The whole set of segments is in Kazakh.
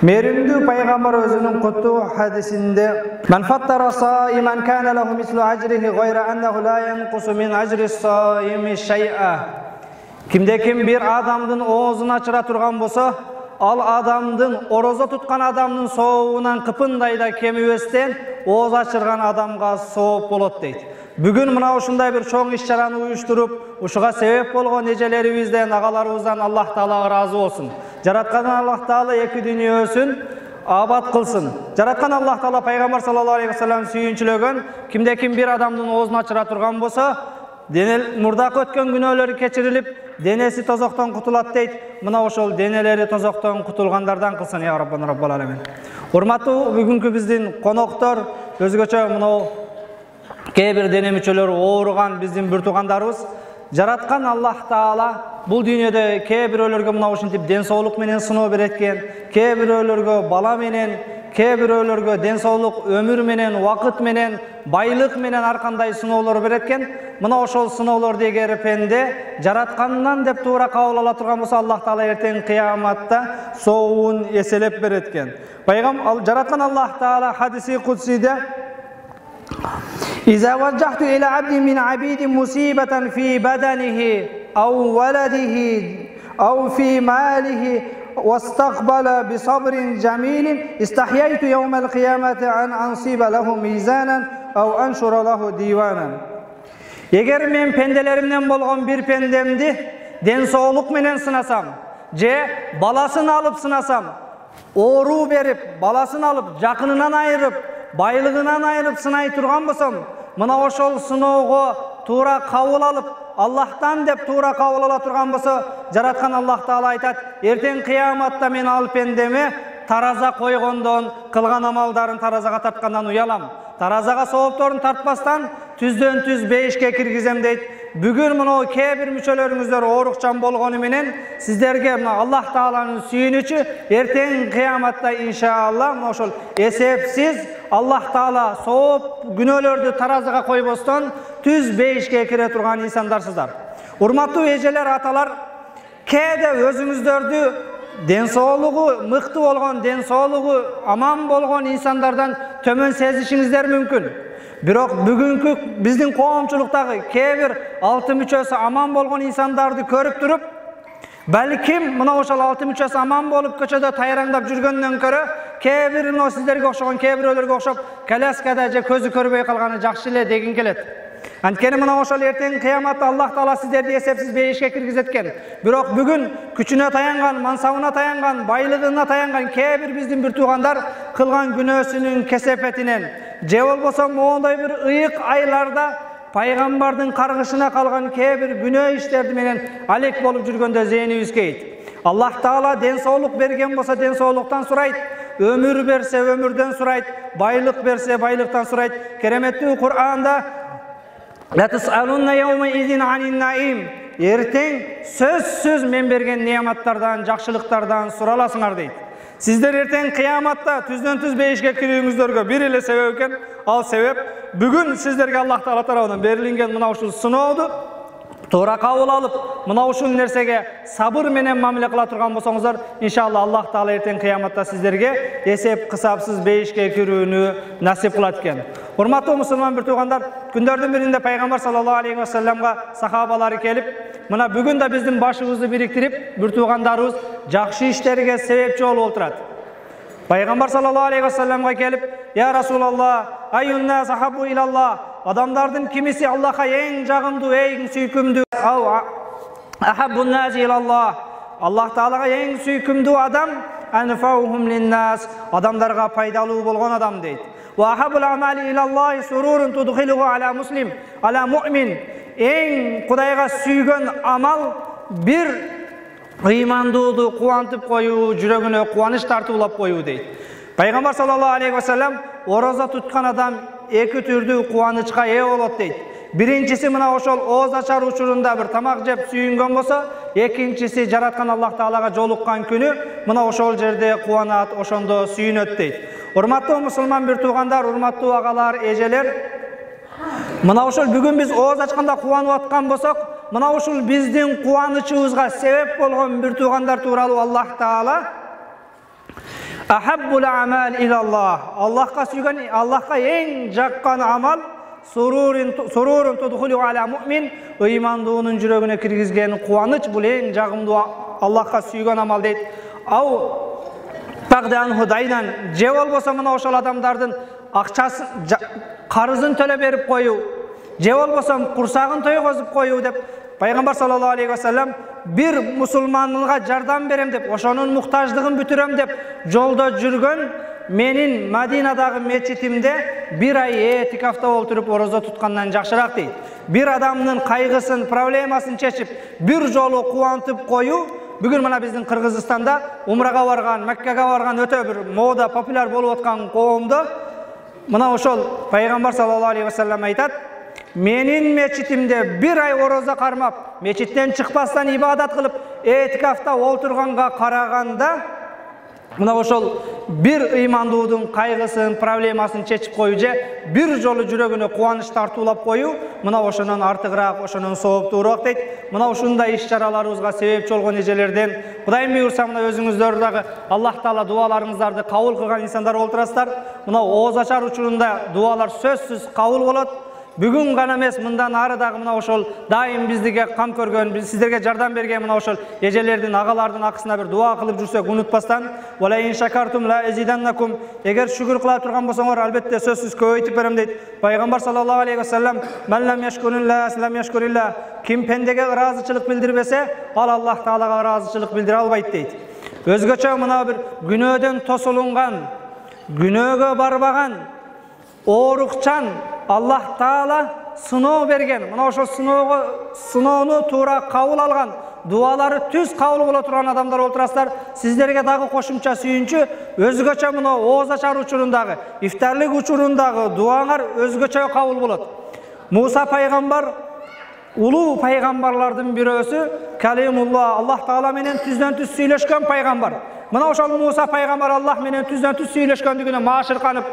Merimdүү Peygamber özünün kutu hadisinde "Men fattara saiman kana lahu mislu ajrihi gayra annahu la yanqusu min ajri saimi şey'a." Kimde-kim bir adamdın oğuzunu açıra turgan bolsa, al adamdın oroza tutkan adamdın soğuğundan kıpınday da kemibestен oğuz açırgan adamga sooп bolot deyt. Бүгүн мына ушундай bir чоң иш-чараны уюштуруп, ушуга себеп болгон эжелерибизден, агаларыбыздан Аллах Таалага разы болсун. Жараткан Аллах Таала эки дүйнөсүн абат кылсын. Жараткан Аллах Таала Пайгамбар саллаллаху алейхи ва саллям сүйүнчүлөгөн, кимде-ким bir адамдын оозун ачыра турган болсо, мурдакы өткөн күнөөлөрү кечирилип, денеси тозоктон кутулат дейт. Мына ошол денелери тозоктон кутулгандардан кылсын я Раббана Раббал аламин. Урматтуу бүгүнкү биздин коноктор, өзгөчө мына кейбір дене мүчөлөрү ооруган биздин бир туугандарыбыз, жараткан Аллах Таала бул дүйнөдө кээ бирөөлөргө мына ушинтип ден соолук менен сыноо берет экен, кээ бирөөлөргө бала менен, кээ бирөөлөргө ден соолук, өмүр менен, убакыт менен, байлык менен ар кандай сыноолор берет экен. Мына ошол сыноолорду эгер пенде жаратканынан деп туура кабыл ала турган болсо, Аллах Таала эртең кыяматта сообун эселеп берет экен. Пайгамбар жараткан Аллах Таала хадиси кудсиде إذا وجهت إلى عبد من عبيد مصيبة في بدنه أو ولده أو في ماله واستقبل بصبر جميل استحييت يوم القيامة أن أنصب له ميزانا أو أنشر له ديوانا. Eğer men pendelerimden bolgon bir pendemdi den sooluk menen sınasam, je balasını alıp sınasam, ooruu berip, balasını alıp, jakınынан ayırıp, байлыгынан айырып сынай турган болсом, мына ошол сыноого туура кабыл алып, Аллахтан деп туура кабыл ала турган болсо, жараткан Аллах Таала айтат, эртең кыяматта мен ал пендеме тараза койгондон, кылган амалдарын таразага тарткандан уялам. Таразага соопторун тартпастан түздөн түз бейишке киргизем дейт. Бүгүн мына кээ бир мүчөлөрүңүздөр оорукчан болгону менен сиздерге мына Аллах Тааланын сүйүнүчү эртең кыяматта иншаалла мына ошол эсепсиз Аллах Таала сооп күнөөлөрдү таразага койбостон түз бейишке кире турган инсандарсыздар. Урматтуу эжелер, аталар, кээде өзүңүздөрдү ден соолугу мыкты болгон, ден соолугу аман болгон инсандардан төмөн сезишиңиздер мүмкүн. Бирок бүгүнкү биздин коомчулуктагы кээ бир алты мүчөсү аман болгон инсандарды көрүп туруп, балким мына ошол алты мүчөсү аман болуп көчөдө тайраңдап жүргөндөн көрө, кээ бир сиздерге окшогон кээ бирөөлөргө окшоп коляскада же көзү көрбөй калганы жакшы эле дегин келет. Анткени мына ошол эртең кыяматта Аллах Таала сиздерди эсепсиз бейишке киргизет экен. Бирок бүгүн күчүнө таянган, мансабына таянган, байлыгына таянган кээ бир биздин бир туугандар кылган күнөөсүнүн кесепетинен, же болбосо моундай бир ыйык айларда пайгамбардын каргышына калган кээ бир күнөө иштерди менен алек болуп жүргөндө зээнибиз кейт. Аллах Таала ден соолук берген болсо ден соолуктан сурайт, өмүр берсе өмүрдөн сурайт, байлык берсе байлыктан сурайт. Кереметтүү Кур'анда эртең сөзсүз мен берген неаматтардан, жакшылыктардан сураласыңар дейт. Сиздер эртең кыяматта түздөн түз бейишке кирүүңүздөргө бир эле себеп экен. Ал себеп бүгүн сиздерге Аллах Таала тарабынан берилген мына ушул сынооду туура кабыл алып, мына ушул нерсеге сабыр менен мамиле кыла турган болсоңуздар, иншалла Аллах Таала эртең кыяматта сиздерге эсеп кысапсыз бейишке кирүүнү насип кылат экен. Урматтуу мусулман бир туугандар, күндөрдүн биринде Пайгамбар саллаллаху алейхи ва салламга сахабалары келип, мына бүгүн да биздин башыбызды бириктирип, бир туугандарыбыз жакшы иштерге себепчи болуп отурат. Пайгамбар саллаллаху алейхи ва салламга келип, "Я Расулаллах, айюнна сахабу илаллах", адамдардын кимиси Аллахка эң жагымдуу, эң сүйкүмдүү, ахаббун наси илаллах, Аллах Таалага эң сүйкүмдүү адам анфаухум линнас, адамдарга пайдалуу болгон адам дейт. Ва ахаббул амали илаллахи сурурун tudkhiluhu ala muslim, ala mu'min, эң Кудайга сүйгөн амал бир ыймандууду кубантып коюу, жүрөгүнө кубаныч тартуулап коюу дейт. Пайгамбар саллаллаху алейхи ва саллям ороза туткан адам эки түрдүү кубанычка ээ болот дейт. Биринчиси мына ошол ооз ачар учурунда бир тамак жеп сүйүнгөн болсо, экинчиси жараткан Аллах Таалага жолуккан күнү мына ошол жерде кубанат, ошондо сүйүнөт дейт. Урматтуу мусулман бир туугандар, урматтуу агалар, эжелер, мына ошол бүгүн биз ооз ачканда кубанып аткан болсок, мына ушул биздин кубанычыбызга себеп болгон бир туугандар тууралуу Аллах Таала Ahabbul amal ilallah. Allahqa suygan, Allahqa eng jaqqan amal sururun tudkhulu ala mu'min. İmanduğunun jürögüne kirgizgen quvanyç bul eng jagımdy Allahqa suygan amal deyt. Au taqdan hudaynan je bolbosa mına oşol adamdardın akçaсын qarızын төлep berip koyu. Je bolbosa qursagын toygozуп koyu dep Peygamber sallallahu aleyhi ve sellem bir musulmanlığa jardam berem dep, oşonun muhtaçlığın bütürem dep jolda jürgön menin Madinadagı meçitimde bir ay etikafta olturup oroza tutkandan jakşırak deyt. Bir adamın kaygısın, problemasını çeşip bir jolu kuantıp koyu. Bugün mana bizdin Kırgızistanda umraga bargan, Mekke'ge bargan öte bir moda popüler bolup atkan qoomda mına oşol Peygamber sallallahu aleyhi ve sellem aytat, menin meçitimde bir ay oroza karmap, meçitten çıkpastan ibadat kılıp etikafta olturganga karaganda mına oşol bir imanduğudun kaygısın, problemasını çeçip koyuca bir jolu jürögüne kuvanç tartуулap koyu, mına oşonun artıgırak, oşonun soğuptuğurak deyt. Mına oşunda iş çaralarımızga sebepçi olgan ejelerden Kudayım buyursa mına özüңүздөрдөгү Allah Taala dualarыңыздарды kabul kılgan insanlar olturasızlar. Mına oğuz açar uçurunda dualar sözsüz kabul bolot. Bugün gana emes mından arıdagı mına oşol daim bizdige kam körgön, biz sizlerge jardam bergen mına oşol ejelerdin, agalardın akısına bir dua kılıp jursek unutpastan wala in shakartum la azidannakum. Eger şükür kıla turgan bolsoңor albatta sözsüz köpeytip berem deyt. Peygamber sallallahu aleyhi ve sellem men lem yashkurillah lem yashkurillah. Kim pendege razıçılık bildirbese al Allah Taalaga razıçılık bildire albayt deyt. Özgöçe mına bir günödön tosulungan, günögө barbagan, oruqçan Allah Taala sınoo bergen. Mına oşo sınoonu tuura kabul algan, duaları tüz kabul bola turgan adamlar olturasızlar. Sizlerge dagı koşumça sүйүнчү özgöçe mına oğuz açar uçurundagı, iftarlık uçurundagı duaňar özgöçe kabul bolot. Musa peygamber ulu peygamberlardan birisi, Kalimullah, Allah Taala menen tüzden tüz süýleşken peygamber. Mına oşol Musa peygamber Allah menen tüzden tüz süýleşkendigine maşyrkanıp,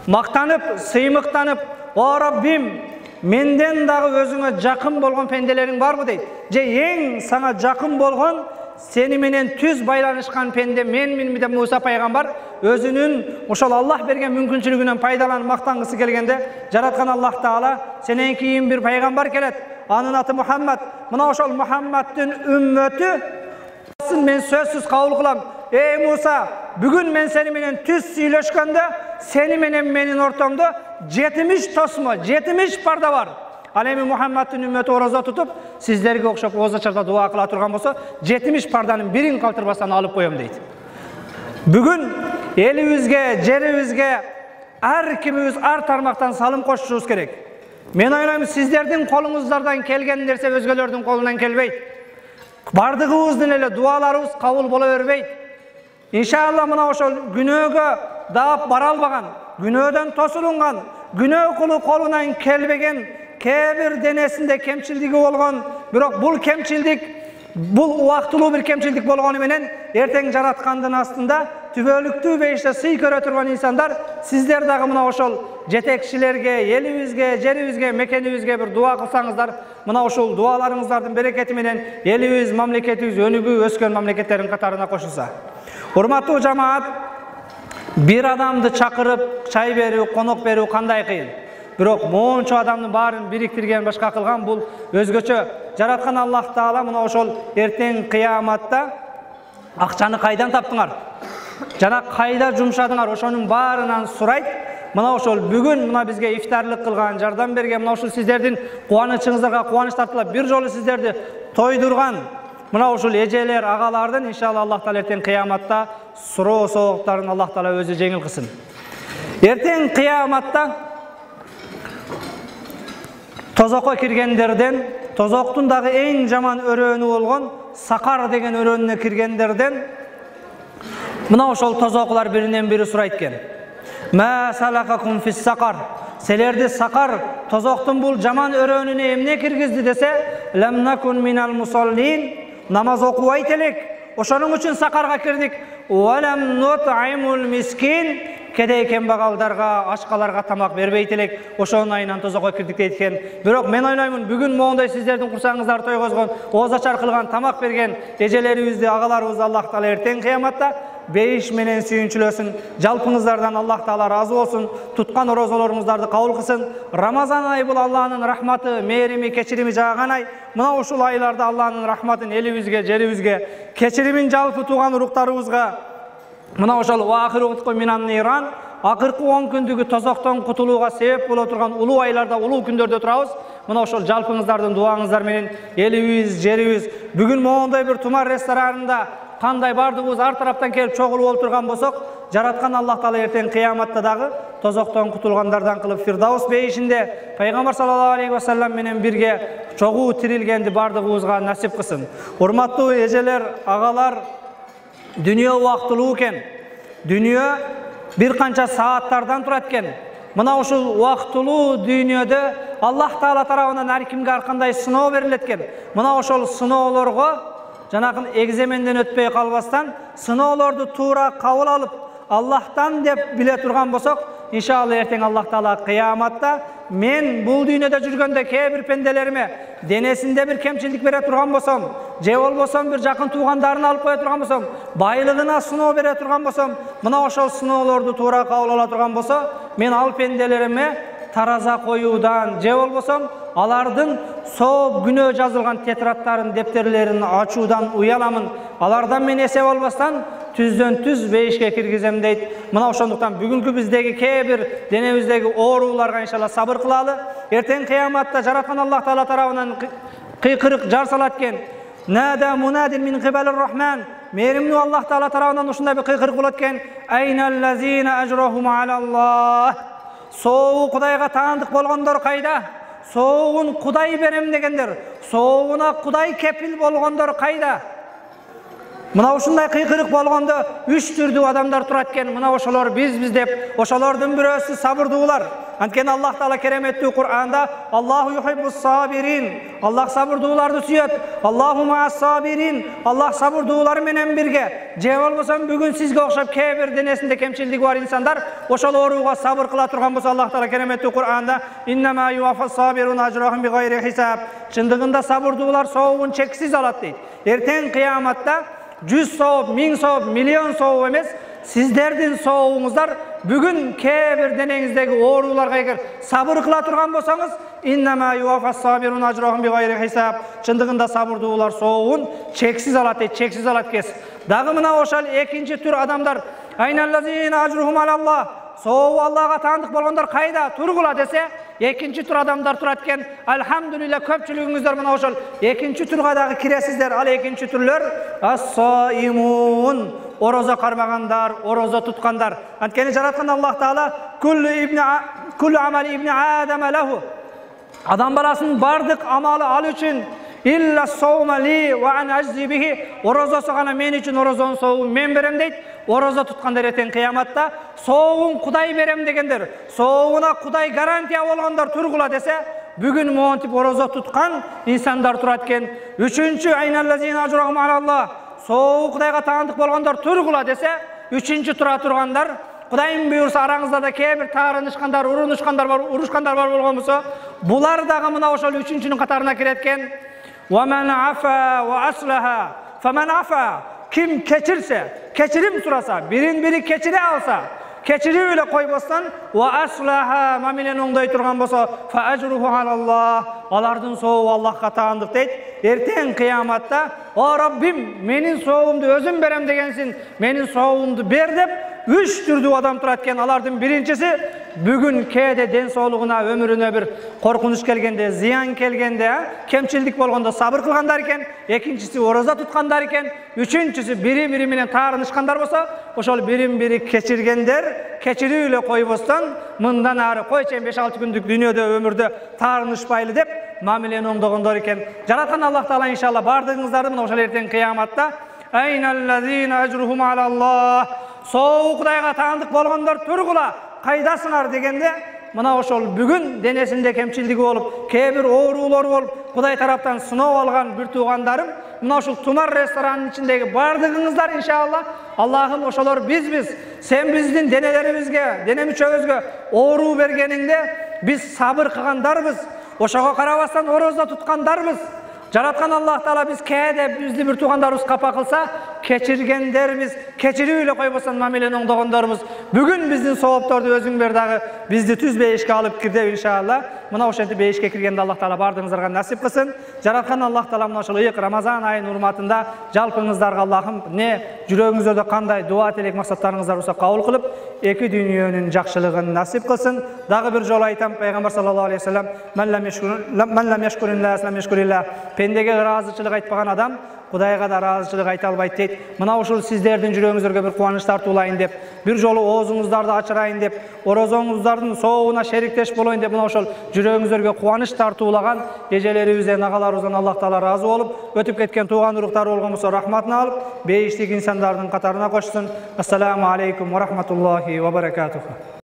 maktanıp, sıymıktanıp, "O Rabbim, menden dagı özüňe jakyn bolgan pendeleriň barmı?" deyt. Je eň sana jakyn bolgan, seni menen tüz baylanışkan pende menmi de Musa peygamber özünün oşol Allah bergen mümkünçülügünden paydalanıp maktangysy gelgende jaratkan Allah Taala senen kiyin bir peygamber kelet. Anın atı Muhammed. Mına oşol Muhammed'in ümmeti men sözsüz kabul kılam. Ey Musa, bugün men seni menen tüz süýleşkende seni menen menin ortamda 70 tosma, 70 parda var. Alemi Muhammed'in ümmeti oroza tutup sizlerge okşap oğuz açarda dua kıla turgan bolsa 70 pardanın birin kaltırbastan alıp koyam deyt. Bugün elibizge, jeribizge her kimimiz ar tarmaktan salım koşuşubuz gerek. Men oylayım sizlerden kolunuzlardan kelgen nerse özgölördün kolundan kelbeyt. Bardığımızdan ele dualarımız kabul bola berбейт. İnşallah mına oşol günögö daap bara albagan, günödön tosulungan, günö kulu kolundan kelbegen kebir denesinde kemçildigi bolgan, birok bul kemçildik, bul uaktılуу bir kemçildik bolgonu menen erteň jaratkandın astında tübölüktүү beýişte syý körө turgan insanlar sizler dagı mına oşol jetekçilerge, elibizge, jeribizge, mekenibizge bir dua kılsaňızlar, mına oşol dualaryňyzdardын bereketi menen elibiz, mamleketimiz önügü ösken mamleketleriň katarına koşulsa. Hormatly jamaat, bir adamды çakırıp çay berүү, konok berүү kanday kıyın. Birok monço adamdын baarın biriktirgen başka kılgan bul özgöçö. Jaratkan Allah Taala mına oşol erteň kıyamatda akçany kaydan tapdyňar? Jana kayda jumşadyňar? Oşonun baarынан surayt. Mına oşol bugün mına bizge iftarlık kılgan, jardam bergen, mına oşol sizlerden kuwanычyňyzlarga kuwanç tartylap bir jolu sizlerdi toydurgan mına oşol ejeler, agalardan inşallah Allah Taala erteň kıyamatda suroo soğuktарын Allah Taala özü jeňil kılsın. Erteň kıyamatda tozokko kirgenlerden, tozoktun dagı en jaman öröөнü bolgon sakar degen öröөнüne kirgenlerden mına oşol tozoklar birinden biri suraytken. Ma salakakum fis sakar. Selerdi sakar tozoktun bul jaman öröөнüne emne kirgizdi dese, lam nakun minal musallin. Namaz okuwayt elek. Oşonuň üçin sakarga kirdik. Wa lam nut'imul miskin. Kedey kembagaldarga, aşkalarga tamak berбейт elek. Oşonun ayынан tozokko kirdik deytken. Birok men oylaymyn bugün moğunday sizlerden kursaňyzlar toygozgon, oğuz açar kılgan, tamak bergen ejeleribizdi, agalarybızdy Allah Taala erteň kıyamatda бейиш менен сүйүнчүлөсүн. Жалпыңыздардан Аллах Таала разы болсун. Туткан орозолоруңуздарды кабыл кылсын. Рамазан айы бул Аллахтын рахматы, мээрими, кечирими жааган ай. Мына ушул айларда Аллахтын рахматын элибизге, жерибизге, кечиримин жалпы тууган уруктарыбызга, мына ошол вахиру минан ниран, акыркы 10 күндүгү тозоктон кутулууга себеп боло турган улуу айларда, улуу күндөрдө турабыз. Мына ошол жалпыңыздардын дуаңыздар менен элибиз, жерибиз бүгүн моундай бир тумар ресторанында кандай бардыгыбыз ар тараптан келип чогулуп отурган болсок, жараткан Аллах Таала эртең кыяматта дагы тозоктон кутулгандардан кылып Фирдаус бейишинде пайгамбар саллаллаху алейхи ва саллям менен бирге чогуу тирилгенди бардыгыбызга насип кылсын. Урматтуу эжелер, агалар, дүнүйө убактылуу экен. Дүнүйө бир канча сааттардан турат экен. Мына ушул убактылуу дүйнөдө Аллах Таала тарабынан ар кимге ар кандай сыноо берилет экен. Мына ошол сыноолорго жанакын экземенден өтпөй калбастан, сыноолорду туура кабыл алып, Аллахтан деп биле турган болсок, иншалла эртең Аллах Таала кыяматта мен бул дүйнөдө жүргөндө кээ бир пенделериме денесинде бир кемчилдик бере турган болсом, же болбосо бир жакын туугандарын алып кое турган болсом, байлыгына сыноо бере турган болсом, мына ошол сыноолорду туура кабыл ала турган болсо, мен ал пенделериме тараза коюудан, же болбосо алардын сооп күнөө жазылган тетраттарын, дептерлерин ачуудан уяламын. Алардан мен эсеп албастан түздөн түз бейишке киргизем дейт. Мына ошондуктан бүгүнкү биздеги кээ бир денебиздеги ооруларга иншалла сабыр кылалы. Эртең кыяматта жараткан Аллах Таала тарабынан кыйкырык жар салат экен. Нада мунадин мин кибалир рахман. Мээримдүү Аллах Таала тарабынан ушундай бир кыйкырык болот экен. Айналлазина ажрахум алаллах. Соогу Кудайга таандык болгондор кайда? Соогун Кудай берем дегендер, соогуна Кудай кепил болгондор кайда? Мына ушундай кыйкырык болгондо 3 түрдүү адамдар турат экен. Мына ошолор биз деп, ошолордун бирөөсү сабырдуулар. Анткени Аллах Таала кереметтүү Кур'анда Аллаху юхиббус сабирин. Аллах сабырдууларды сүйөт. Аллаху маас сабирин. Аллах сабырдуулар менен бирге. Же болбосо бүгүн сизге окшоп кээ бир денесинде кемчилдиги бар инсандар ошол ооруга сабыр кыла турган болсо, Аллах Таала кереметтүү Кур'анда иннама юаффас сабирун ажрахум бигайри хисаб. Чындыгында сабырдуулар соогун чексиз алат дейт. Эртең кыяматта 100 сооп, 1000 сооп, миллион сооп эмес, сиздердин соогуңуздар бүгүн кээ бир денеңиздеги ооруларга эгер сабыр кыла турган болсоңуз, иннама юаффас сабирун ажрахум бигайри хисаб. Чындыгында сабырдуулар соогун чексиз алат дейт, чексиз алат кес. Дагы мына ошол экинчи түр адамдар, айналлазина ажрухум алаллах. Соогу Аллага таандык болгондор кайда? Тургула десе, экинчи тур адамдар турат экен. Алхамдулилла, көпчүлүгүңүздөр мына ошол экинчи турга дагы киресиздер. Ал экинчи түрлөр ас-саимун, орозо кармагандар, орозо туткандар. Анткени жараткан Аллах Таала куллу амали ибни адама лаху. Адам баласынын бардык амалы ал үчүн, илля соума ли ва ан ажзи бихи. Орозосу гана мен үчүн, орозонун соогун мен берем дейт. Орозо туткандар эртең кыяматта соогун Кудай берем дегендер, соогуна Кудай гарантия болгондор тургула десе, бүгүн монтип орозо туткан инсандар турат экен. Үчүнчү айналлазина ажрахум алаллах. Соогу Кудайга таандык болгондор тургула десе, үчүнчү тура тургандар, Кудайым буйрса араңызда да кээ бир таарынышкандар, урушкандар бар болгон болсо, булар дагы мына ошол үчүнчүнүн катарына кирет экен. Ва ман афа ва аслаха фаман афа. Kim keçirse, keçirim surasa, birin biri keçire alsa, keçiriп эле койбостон, ва аслаха мамилен оңдой турган болсо, фа ажруху алаллах. Алардын соогу Аллахка таандык дейт. Эртең кыяматта, о Раббим, менин соогумду өзүм берем дегенсин, менин соогумду бер деп, 3 түрдүү адам турат экен. Алардын биринчиси бүгүн кээде ден соолугуна, өмүрүнө бир коркунуч келгенде, зыян келгенде, кемчилдик болгондо сабыр кылгандар экен. Экинчиси орозо туткандар экен. Үчүнчүсү бири-бири менен таарынышкандар болсо, ошол бирин-бири кечиргендер, кечирип эле койбостон, мындан ары койчу 5-6 күндүк дүйнөдө өмүрдө таарынышпайлы деп мамилени оңдогондор экен. Жараткан Аллах Таала иншалла бардыгыңыздарды мына ошол эртең кыяматта айналлазина ажрухум алаллах. Соогу Кудайга таандык болгондор тургула, кайдасыңар дегенде, мына ошол бүгүн денесинде кемчилдиги болуп, кээ бир оорулор болуп, Кудай тараптан сыноо алган бир туугандарым, мына ошол тумар ресторанын ичиндеги бардыгыңыздар иншалла, Аллахым ошолор бизбиз. Сен биздин денелерибизге, дене мүчөбүзгө оору бергениңде биз сабыр кылгандарбыз. Ошого карабастан орозо туткандарбыз. Жараткан Аллах Таала биз кээде бизди бир туугандарыбыз капа кылса, keçirgenderimiz, keçirip ile koybosan mamelen oңдогондорубуз бүгүn биздин соопторду өзүң бер дагы бизди түз бейишке алып кир деп иншалла. Мына ошентип бейишке киргенде Аллах Таала бардыгыңыздарга насип кылсын. Жараткан Аллах Таала мына ушул ыйык Рамазан айынын урматында жалпыңыздарга Аллахым жүрөгүңүздөрдө кандай дуа тилек максаттарыңыздар болсо кабыл кылып, эки дүйнөнүн жакшылыгын насип кылсын. Дагы бир жолу айтам, пайгамбар саллаллаху алейхи вассалам: "Ман лам яшкурин нас лам яшкурилла." Пендеге ыраазычылык айтпаган адам Кудайга да ыраазычылык айта албайт дейт. Мына ушул сиздердин жүрөгүңүздөргө бир кубаныч тартуулайын деп, бир жолу оозуңуздарды ачырайын деп, орозоңуздардын соогуна шериктеш болоюн деп, мына ошол жүрөгүңүздөргө кубаныч тартуулаган эжелерибизден, агаларыбыздан Аллах Таала ыраазы болуп, өтүп кеткен тууган уруктары болгон болсо рахматына алып, бейиштик инсандардын катарына кошсун. Ассаламу алейкум ва рахматуллахи ва баракатуху.